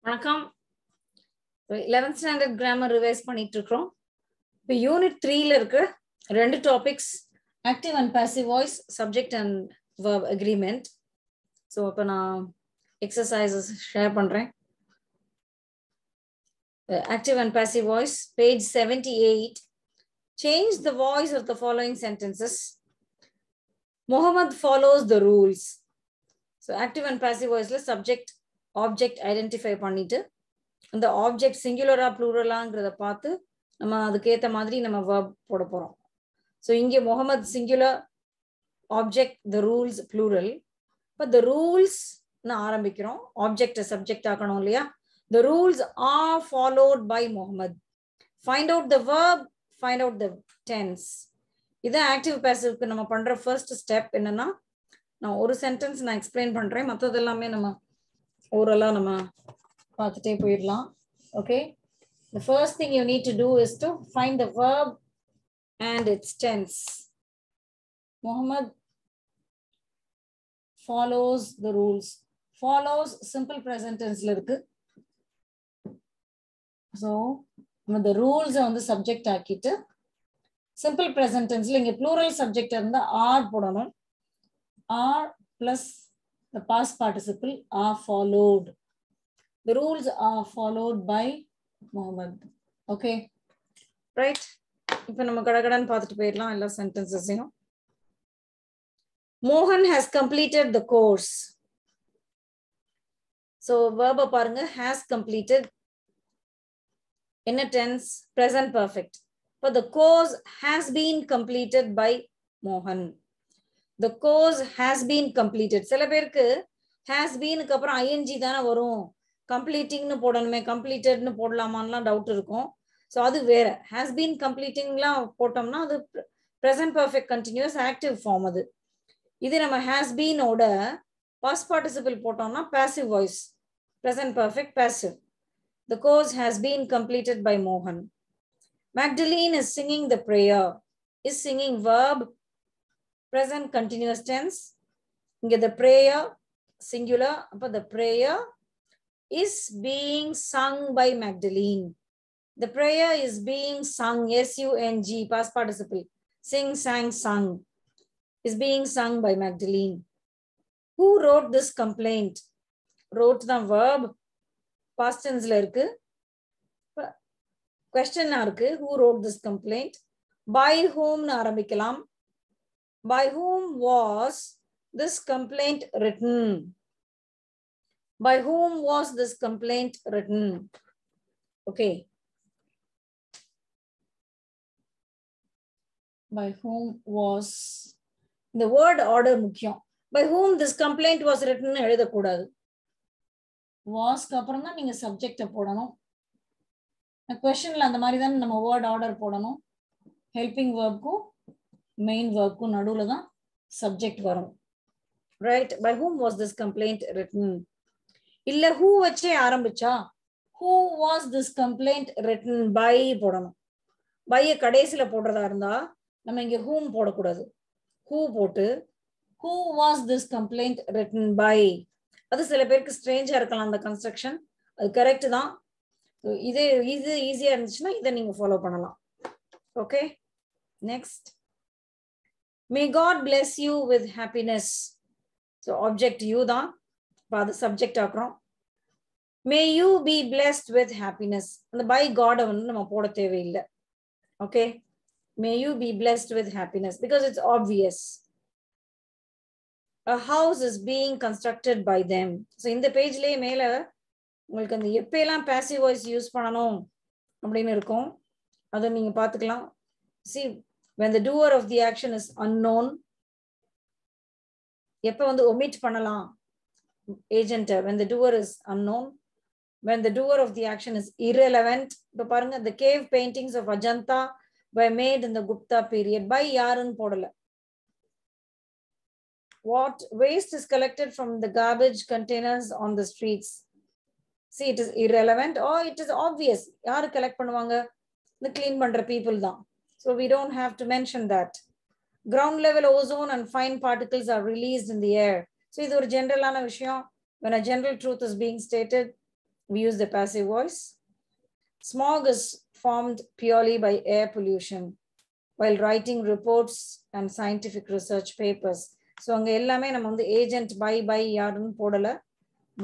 வணக்கம். 11th standard grammar revise பண்ணிட்டு இருக்கோம். இப்போ யூனிட் 3ல இருக்கு ரெண்டு topics, active and passive voice, subject and verb agreement. So இப்போ நான் எக்ஸசைசஸ் ஷேர் பண்றேன். Active and passive voice, page 78. Change the voice of the following sentences. Muhammad follows the rules. So active and passive voice la subject object identify பண்ணிட்டு அந்த object சிங்குலரா ப்ளூரலாங்கிறத பார்த்து நம்ம அதுக்கேற்ற மாதிரி நம்ம verb போட போறோம். ஸோ இங்கே முகமது singular, object the rules plural. இப்போ த ரூல்ஸ் ஆரம்பிக்கிறோம், ஆப்ஜெக்ட் சப்ஜெக்ட் ஆக்கணும் இல்லையா? The rules are followed by Muhammad. Find out the verb, find out the tense. இதான் ஆக்டிவ் பாசிவ்க்கு நம்ம பண்ற ஃபர்ஸ்ட் ஸ்டெப். என்னன்னா, நான் ஒரு சென்டென்ஸ் நான் எக்ஸ்பிளைன் பண்றேன், மற்றது எல்லாமே நம்ம ஓரலா நம்ம பார்த்துட்டே போயிடலாம். Okay, the first thing you need to do is to find the verb and its tense. Muhammad follows the rules. Follows simple present tenseல இருக்கு. ஸோ நம்ம the rules வந்து சப்ஜெக்ட் ஆக்கிட்டு சிம்பிள் ப்ரெசன்ட் டென்ஸ்ல இங்க ப்ளூரல் சப்ஜெக்ட் இருந்தா are போடணும். Are plus the past participle are followed. The rules are followed by Muhammad. Okay, right? இப்போ நம்ம கடகடன்னு பார்த்துட்டு போயிடலாம் எல்லா சென்டென்சஸையும். Mohan has completed the course. So verb பாருங்க, has completed. In a tense, present perfect. But the course has been completed by Mohan. The course has been completed. சில பேருக்கு has beenக்கு அப்புறம் ing தானே வரும், கம்ப்ளீட்டிங்னு போடணுமே, கம்ப்ளீட்டட்னு போடலாமான்லாம் டவுட் இருக்கும். ஸோ அது வேற. has been completingலாம் போட்டோம்னா அது present perfect continuous active form. அது இது நம்ம has been ஓட past participle போட்டோம்னா passive voice, present perfect passive. The course has been completed by Mohan. Magdalene is singing the prayer. Is singing verb, present continuous tense. Inge the prayer singular, appo the prayer is being sung by Magdalene. The prayer is being sung, S-U-N-G, past participle. Sing, sang, sung. Is being sung by Magdalene. Who wrote this complaint? Wrote the verb, past tenseல இருக்கு. Question இருக்கு, who wrote this complaint? By whom ஆரம்பிக்கலாம். By whom was this complaint written? By whom was this complaint written? Okay. By whom was, the word order முக்கியம். By whom this complaint was written எழுதக்கூடாது. வாஸ்க்கு அப்புறம் தான் நீங்க சப்ஜெக்டை போடணும். கொஸ்டின்ல அந்த மாதிரி தான் நம்ம வேர்ட் ஆர்டர் போடணும். ஹெல்பிங் வேர்ப்க்கும் மெயின் வேர்ப்க்கும் நடுவில் தான் சப்ஜெக்ட் வரும். Right? By whom was this complaint written. இல்ல ஹூ வச்சே ஆரம்பிச்சா who was this complaint written by போடணும். பைய கடைசியில போடுறதா இருந்தா நம்ம இங்க ஹூம் போடக்கூடாது. ஹூ போட்டு who was this complaint written by. அது சில பேருக்கு ஸ்ட்ரேஞ்சா இருக்கலாம் அந்த கன்ஸ்ட்ரக்ஷன். அது கரெக்ட் தான். இது ஈஸியா இருந்துச்சுன்னா இதை நீங்க ஃபாலோ பண்ணலாம். Okay, next. May God bless you with happiness. So object you தான், இப்போ அது சப்ஜெக்ட் ஆக்குறோம். May you be blessed with happiness. அந்த பை காடை வந்து நம்ம போட தேவையில்லை. Okay, may you be blessed with happiness because it's obvious. A house is being constructed by them. So இந்த பேஜ்லயே மேல உங்களுக்கு அந்த எப்பெல்லாம் பாசிவ் வாய்ஸ் யூஸ் பண்ணணும் அப்படின்னு இருக்கும், அதை நீங்க பார்த்துக்கலாம். See, when the doer of the action is unknown, எப்ப வந்து omit பண்ணலாம் agent, when the doer is unknown, when the doer of the action is irrelevant. இப்ப பாருங்க, the cave paintings of Ajanta were made in the Gupta period. by யாருன்னு போடல. What waste is collected from the garbage containers on the streets? See, it is irrelevant or it is obvious. யாரு collect பண்ணுவாங்க? the clean பண்ற people தான். So we don't have to mention that. Ground level ozone and fine particles are released in the air. So இது ஒரு ஜெனரலான விஷயம். When a general truth is being stated, we use the passive voice. Smog is formed purely by air pollution while writing reports and scientific research papers. So, அங்க எல்லாமே நம்ம வந்து agent by யாருன்னு போடல,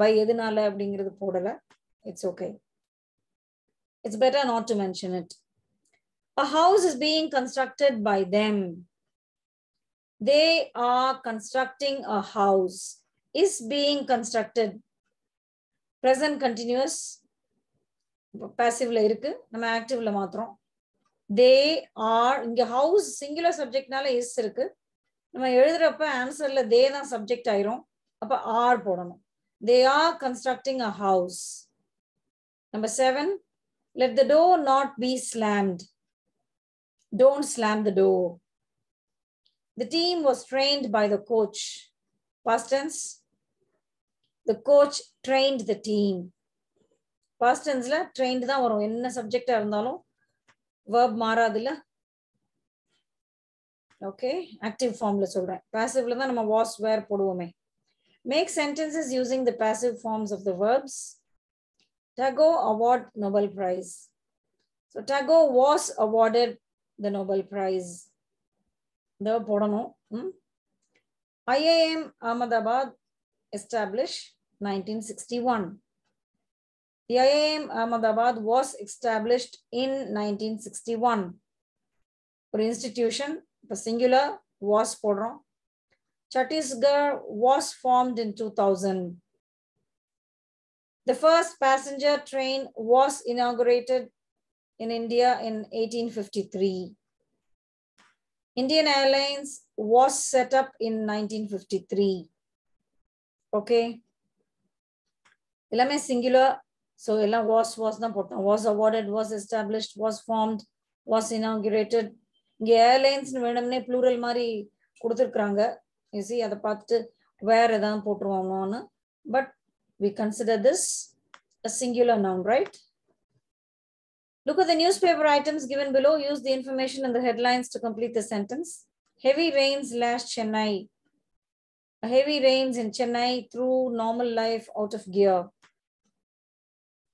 by எதுனால அப்படிங்கிறது போடல. It's okay. It's better not to mention it. A house is being constructed by them. They are constructing a house. Is being constructed. Present continuous. Passive la irukku. நம்ம active la மாத்துறோம். They are, இங்க house singular subject நால is இருக்கு. நம்ம எழுதுறப்ப ஆன்சர்ல they தான் subject ஆயிரும். அப்ப are போடணும். They are constructing a house. Number 7, let the door not be slammed. Don't slam the door. The team was trained by the coach. Past tense. The coach trained the team. Past tense la trained தான் வரும். என்ன சப்ஜெக்டா இருந்தாலும் verb மாறாதுல. Okay, active form la சொல்றேன். Passive la தான் நம்ம was were போடுவோமே. Make sentences using the passive forms of the verbs. Tagore award Nobel Prize. So Tagore was awarded the Nobel Prize. The போடணும். IIM Ahmedabad established 1961. The IIM Ahmedabad was established in 1961. For institution, the singular was போடுறோம். Chhattisgarh was formed in 2000. The first passenger train was inaugurated in India in 1853. Indian Airlines was set up in 1953. Okay. எல்லாமே singular. So எல்லாம் was தான் போட்டோம். Was awarded, was established, was formed, was inaugurated. இங்க airlines வேணும்னே plural மாதிரி கொடுத்திருக்காங்க. You see, அதை பார்த்துட்டு வேற ஏதாவது போட்டுருவாங்கன்னு. But we consider this a singular noun, right? Look at the newspaper items given below. Use the information in the headlines to complete the sentence. Heavy rains lashed Chennai. A heavy rains in Chennai threw normal life out of gear.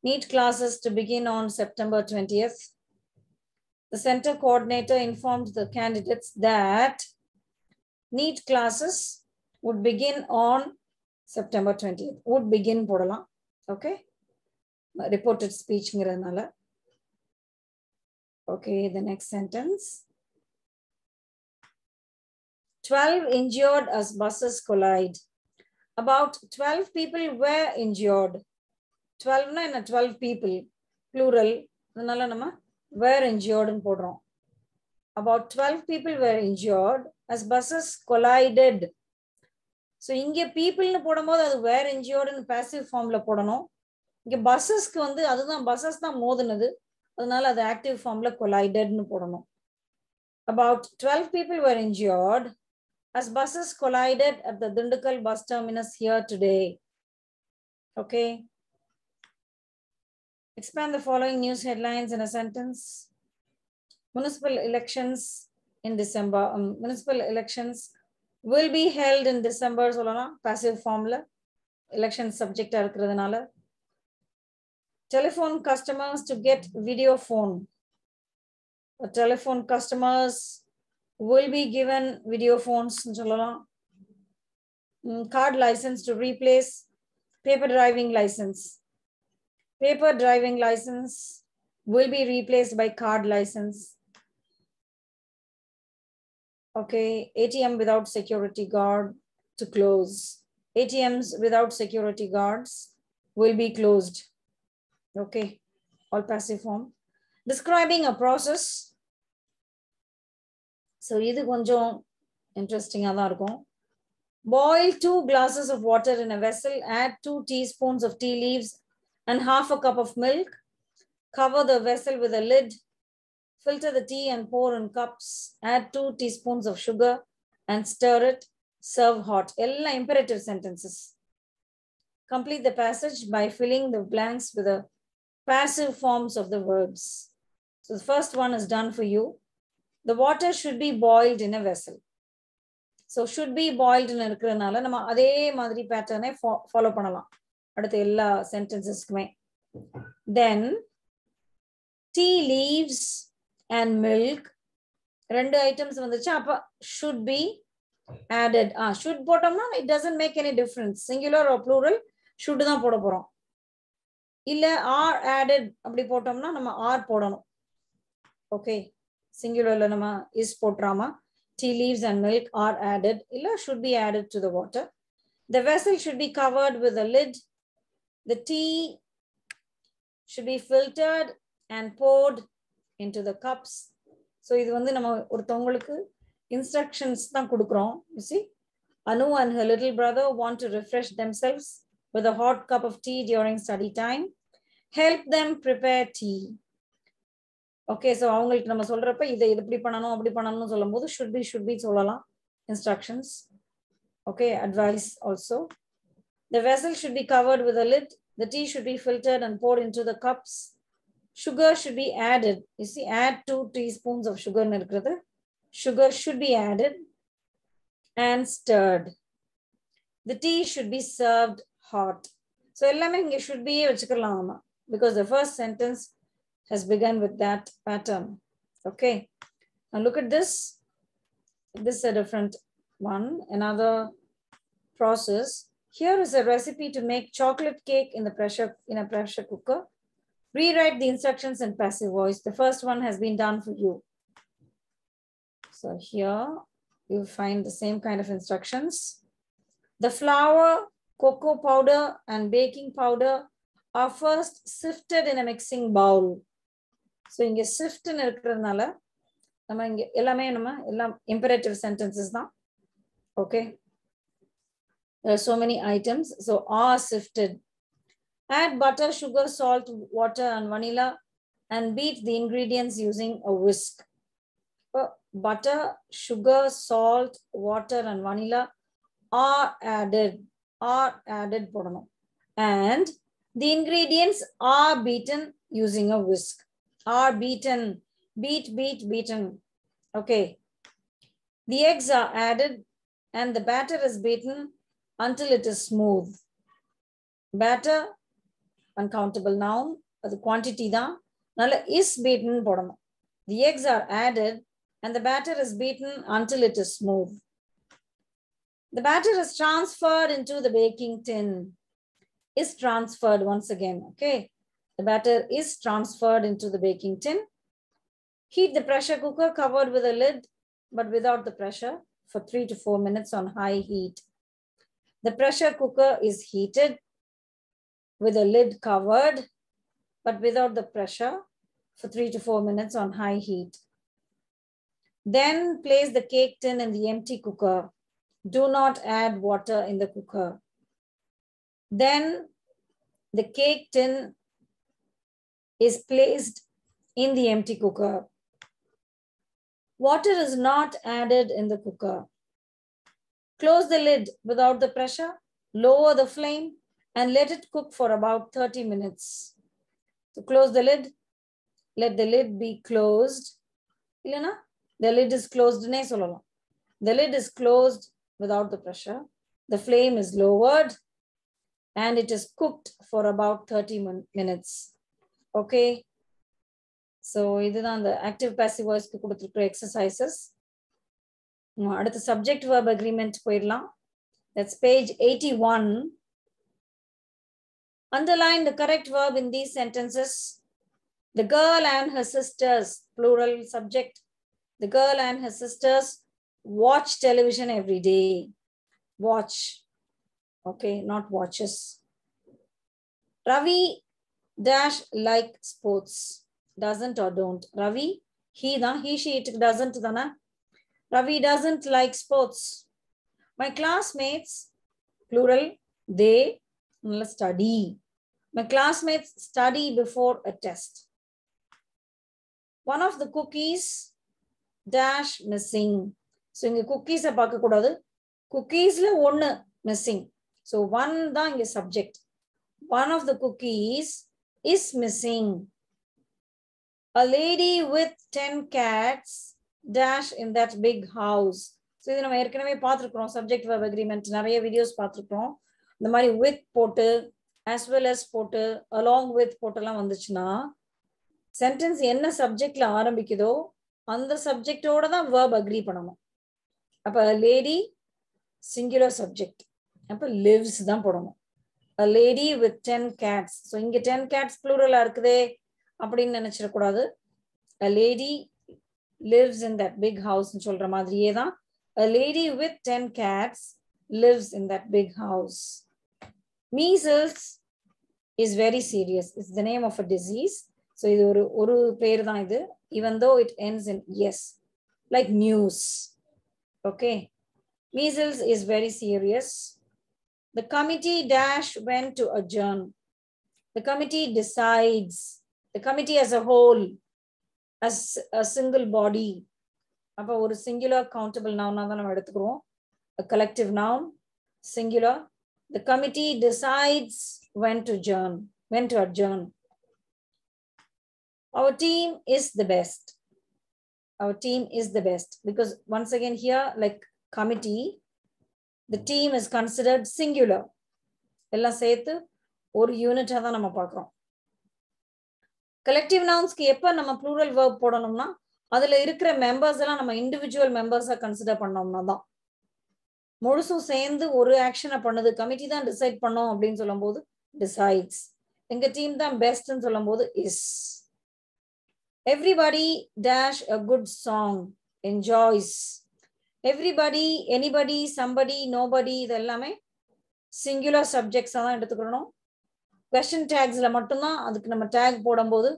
NEET classes to begin on September 20th. The center coordinator informed the candidates that NEET classes would begin on September 20th. Would begin போடலாம். Okay. Reported speech ங்கிறதுனால. Okay, the next sentence. 12 injured as buses collide. About 12 people were injured. 12 na என்ன 12 people plural. அதனால நம்ம were injured ன்னு போடுறோம். About 12 people were injured as buses collided. So இங்க people ன்னு போடும்போது அது were injured ன்னு passive formல போடணும். இங்க bussesக்கு வந்து அதுதான் buses தான் மோதுனது. அதனால அது active formல collided ன்னு போடணும். About 12 people were injured as buses collided at the Dindigul bus terminus here today. Okay. Expand the following news headlines in a sentence. Municipal elections in December. Municipal elections will be held in December. சொல்லலாம் passive formula. Election subject இருக்கிறதுனால. Telephone customers to get video phone. The telephone customers will be given video phones. சொல்லலாம். Card license to replace paper driving license. Paper driving license will be replaced by card license. Okay, ATM without security guard to close. ATMs without security guards will be closed. Okay, all passive form. Describing a process. So, இது கொஞ்சம் interesting-ஆ தான் இருக்கும். Boil 2 glasses of water in a vessel. Add 2 teaspoons of tea leaves and half a cup of milk. Cover the vessel with a lid. Filter the tea and pour in cups. Add 2 teaspoons of sugar and stir it. Serve hot. All imperative sentences. Complete the passage by filling the blanks with the passive forms of the verbs. So the first one is done for you. The water should be boiled in a vessel. So should be boiled in இருக்கிறதுனால நம்ம அதே மாதிரி பேட்டர்னை follow பண்ணலாம் அடுத்த எல்லா சென்டென்சஸ்க்குமே. Then tea leaves and milk. Rendu items vanducha appa should be added. Should போட்டோம்னா it doesn't make any difference. Singular or plural should தான் போட போறோம். இல்ல are added அப்படி போட்டோம்னா நம்ம are போடணும். Okay. Singularல நம்ம is போட்றாமா. Tea leaves and milk are added. Illa should be added to the water. The vessel should be covered with a lid. The tea should be filtered and poured into the cups. So இது வந்து நம்ம ஒருத்தவங்களுக்கு instructions தான் கொடுக்கிறோம். You see, Anu and her little brother want to refresh themselves with a hot cup of tea during study time. Help them prepare tea. Okay, so அவங்களுக்கு நம்ம சொல்றப்ப இதை எப்படி பண்ணணும் அப்படி பண்ணணும்னு சொல்லும்போது should be சொல்லலாம். Instructions. Okay, advice also. The vessel should be covered with a lid. The tea should be filtered and poured into the cups. Sugar should be added. You see, add 2 teaspoons of sugar. Sugar should be added and stirred. The tea should be served hot. So, ellame inge should be vechikalam because the first sentence has begun with that pattern. Okay. Now look at this. This is a different one. Another process. Here is a recipe to make chocolate cake in a pressure cooker. Rewrite the instructions in passive voice. The first one has been done for you. So here you find the same kind of instructions. The flour, cocoa powder, and baking powder are first sifted in a mixing bowl. So inge sift nu irukradnala nama inge ellame ellam imperative sentences da. Okay. There are so many items. So are sifted. Add butter, sugar, salt, water, and vanilla and beat the ingredients using a whisk. Butter, sugar, salt, water, and vanilla are added. And the ingredients are beaten using a whisk. Are beaten. Beaten. Okay. The eggs are added and the batter is beaten until it is smooth. Batter, uncountable noun, the quantity da. Nalla is beaten போடணும். The eggs are added and the batter is beaten until it is smooth. The batter is transferred into the baking tin. Is transferred once again. Okay. The batter is transferred into the baking tin. Heat the pressure cooker covered with a lid, but without the pressure for 3 to 4 minutes on high heat. The pressure cooker is heated with a lid covered, but without the pressure for 3 to 4 minutes on high heat. Then place the cake tin in the empty cooker. Do not add water in the cooker. Then the cake tin is placed in the empty cooker. Water is not added in the cooker. Close the lid without the pressure, lower the flame, and let it cook for about 30 minutes. So close the lid, let the lid be closed. The lid is closed. The lid is closed without the pressure. The flame is lowered and it is cooked for about 30 minutes. Okay. So this is the active passive voice exercises. அடுத்த subject verb agreement போயிடலாம். That's page 81. Underline the correct verb in these sentences. The girl and her sisters, plural subject. The girl and her sisters watch television every day. Watch. Okay, not watches. Ravi dash like sports. Doesn't or don't. Ravi, he, she, it doesn't. Ravi doesn't like sports. My classmates, plural, they study. My classmates study before a test. One of the cookies dash missing. So inga cookies paaka kodadu. Cookies la one missing. So one da inga subject. One of the cookies is missing. A lady with 10 cats dash in that big house. So இது நம்ம ஏற்கனவே பார்த்திருக்கோம் subject verb agreement நிறைய videos பார்த்திருக்கோம். இந்த மாதிரி with போட்டு as well as போட்டு along with போட்டெல்லாம் வந்துச்சுன்னா சென்டென்ஸ் என்ன சப்ஜெக்ட்ல ஆரம்பிக்குதோ அந்த சப்ஜெக்டோட தான் verb அக்ரி பண்ணணும். அப்ப லேடி சிங்குலர் சப்ஜெக்ட், அப்ப lives தான் போடணும். A lady with 10 cats. So இங்க 10 cats plural இருக்குதே அப்படின்னு நினைச்சிடக்கூடாது. A lady lives in that big house சொல்ற மாதிரியே தான் a lady with 10 cats lives in that big house. Measles is very serious. It's the name of a disease. So இது ஒரு பேர் தான் இது, even though it ends in yes, like news. Okay. Measles is very serious. The committee dash went to adjourn. The committee decides. The committee as a whole, as a single body. அப்ப ஒரு singular countable noun தான் நம்ம எடுத்துக்கிறோம். A collective noun, singular. The committee decides when to adjourn. Our team is the best. Our team is the best because once again here, like committee, the team is considered singular. எல்லாம் சேர்த்து ஒரு யூனிட்டா தான் நம்ம பார்க்கிறோம். collective nounsக்கு எப்ப நம்ம plural verb போடணும்னா அதுல இருக்கிற மெம்பர்ஸ் எல்லாம் நம்ம இண்டிவிஜுவல் மெம்பர்ஸா கன்சிடர் பண்ணோம்னா தான். முழுசும் சேர்ந்து ஒரு ஆக்ஷனை பண்ணுது, கமிட்டி தான் டிசைட் பண்ணோம் அப்படின்னு சொல்லும் போது டிசைட்ஸ். எங்க டீம் தான் பெஸ்ட்னு சொல்லும் போது is. Everybody dash a good song, enjoys. Everybody, anybody, somebody, nobody இது எல்லாமே சிங்குலர் சப்ஜெக்ட்ஸா தான் எடுத்துக்கணும். கொஸ்டின் டேக்ஸ்ல மட்டும்தான் அதுக்கு நம்ம டேக் போடும்போது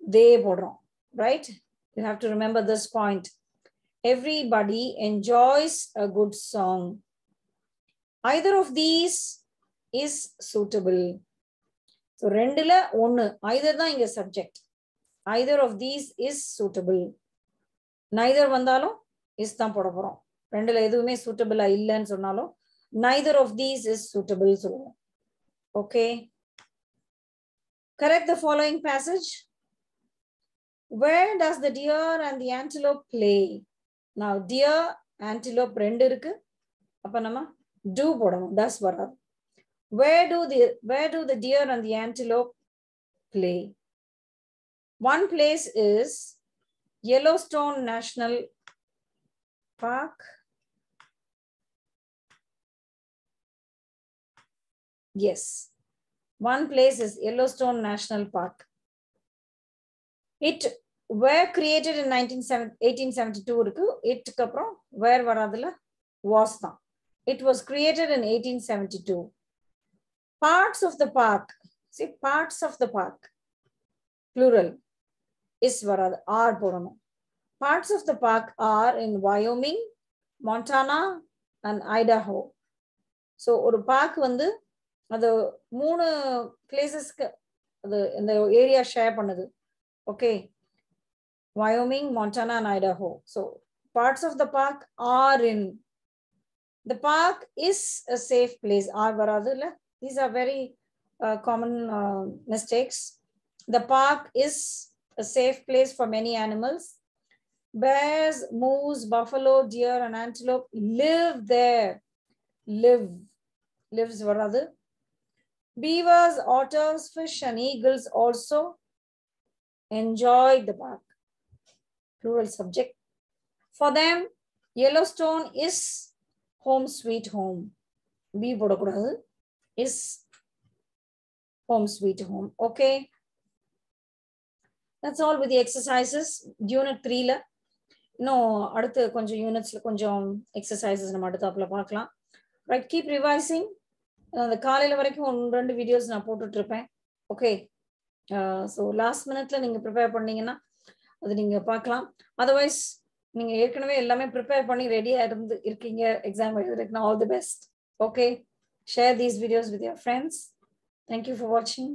தே போடுறோம். Right? You have to remember this point. Everybody enjoys a good song. Either of these is suitable. So ரெண்டுல ஒன்னு, either தான் இங்க subject. Either of these is suitable. Neither வந்தாலும் is தான் போட போறோம். ரெண்டுல எதுவுமே suitable இல்லைன்னு சொன்னாலும் neither of these is suitable சொல்லுவோம். Okay. Correct the following passage. Where does the deer and the antelope play? Now deer, antelope ரெண்டு இருக்கு. அப்ப நம்ம do போடணும், does வராது. Where do the deer and the antelope play? One place is Yellowstone National Park. Yes. One place is Yellowstone National Park. It were created in 1872 இருக்கு. இட்க்கு அப்புறம் where வராதுல was தான். It was created in 1872. Parts of the park. See, parts of the park. Plural. Is வராது, are போடணும். Parts of the park are in Wyoming, Montana and Idaho. So ஒரு park வந்து அது 3 பிளேசஸ்க்கு அது இந்த ஏரியா ஷேர் பண்ணுது. Okay. Wyoming, Montana and Idaho. So parts of the park are in. The park is a safe place. Are varadula. These are very common mistakes. The park is a safe place for many animals. Bears, moose, buffalo, deer and antelope live there. Lives varadu. Beavers, otters, fish and eagles also enjoy the park. Plural subject. For them, Yellowstone is home sweet home. Be போடக்கூடாது, is home sweet home. Okay. That's all with the exercises. Unit 3ல இன்னும் அடுத்து கொஞ்சம் யூனிட்ஸ்ல கொஞ்சம் exercises நம்ம அடுத்தாப்புல பார்க்கலாம். Right, keep revising. அந்த காலையில வரைக்கும் 2 வீடியோஸ் நான் போட்டுட்டு இருப்பேன். ஓகே. ஸோ லாஸ்ட் மினிட்ல நீங்க ப்ரிப்பேர் பண்ணீங்கன்னா அது நீங்க பார்க்கலாம். அதர்வைஸ் நீங்க ஏற்கனவே எல்லாமே ப்ரிப்பேர் பண்ணி ரெடியா இருக்கீங்க எக்ஸாம் எழுதுறதுக்கு. All the best. Okay. Share these videos with your friends. Thank you for வாட்சிங்.